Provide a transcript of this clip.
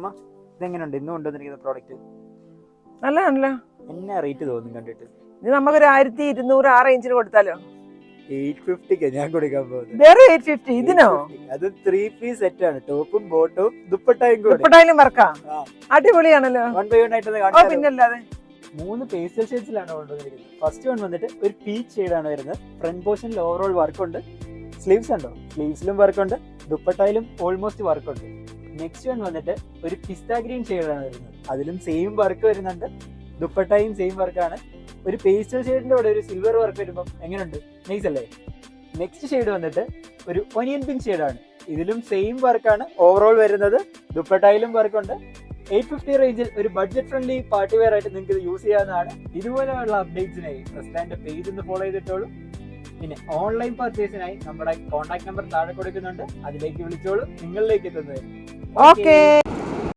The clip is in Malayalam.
അമ്മ ഇതെങ്ങനെയുണ്ട് ഇന്ന് കൊണ്ടുവന്നിരിക്കുന്ന പ്രോഡക്റ്റ്? നല്ലതാണല്ലോ. എന്നാ റേറ്റ് തോന്നും കണ്ടിട്ട്? ഇത് നമുക്കൊരു 1200 ആ റേഞ്ചിൽ കൊടുത്താലോ? 850 ഞാൻ കൊടുക്കാൻ പോകുന്നത്. വേറെ 850 ഇതിനോ? 850. അത് 3 പീസ് സെറ്റ് ആണ്, ടോപ്പും ബോട്ടും ദുപ്പട്ടയും കൂടെ. ദുപ്പട്ടയിലും വർക്കാ? ആ. അടിപൊളിയാണല്ലോ. 1 by 1 ആയിട്ട് ഓ കാണിച്ചു. പിന്നല്ലാതെ. 3 പേസ്റ്റൽ ഷെയ്ഡ്സിലാണ് കൊണ്ടുവന്നിരിക്കുന്നത്. ഫസ്റ്റ് വൺ വന്നിട്ട് ഒരു പീച്ച് ഷെയ്ഡാണ് വരുന്നത്. ഫ്രണ്ട് പോർഷനിൽ ഓവറോൾ വർക്ക് ഉണ്ട്. സ്ലീവ്സ് ഉണ്ടോ? സ്ലീവ്സിലും വർക്ക് ഉണ്ട്, ദുപ്പട്ടയിലും ഓൾമോസ്റ്റ് വർക്ക് ഉണ്ട്. നെക്സ്റ്റ് വൺ വന്നിട്ട് ഒരു പിസ്ത ഗ്രീൻ ഷെയ്ഡാണ് വരുന്നത്. അതിലും സെയിം വർക്ക് വരുന്നുണ്ട്, ദുപ്പട്ടയും സെയിം വർക്കാണ്. ഒരു പേസ്റ്റൽ ഷെയ്ഡിന്റെ കൂടെ ഒരു സിൽവർ വർക്ക് വരുമ്പോൾ എങ്ങനെയുണ്ട്? നൈസ് അല്ലേ? നെക്സ്റ്റ് ഷെയ്ഡ് വന്നിട്ട് ഒരു ഒനിയൻ പിങ്ക് ഷെയ്ഡാണ്. ഇതിലും സെയിം വർക്കാണ് ഓവറോൾ വരുന്നത്, ദുപ്പട്ടയിലും വർക്കുണ്ട്. 850 റേഞ്ചിൽ ഒരു ബഡ്ജറ്റ് ഫ്രണ്ട്ലി പാർട്ടി വെയർ ആയിട്ട് നിങ്ങൾക്ക് ഇത് യൂസ് ചെയ്യാവുന്നതാണ്. ഇതുപോലെയുള്ള അപ്ഡേറ്റ്സിനായി റെസ്റ്റോറന്റ് പേജ് ഒന്ന് ഫോളോ ചെയ്തിട്ടോളൂ. പിന്നെ ഓൺലൈൻ പർച്ചേസിനായി നമ്മുടെ കോൺടാക്ട് നമ്പർ താഴെ കൊടുക്കുന്നുണ്ട്, അതിലേക്ക് വിളിച്ചോളൂ, നിങ്ങളിലേക്ക് എത്തുന്നത്. ഓക്കേ.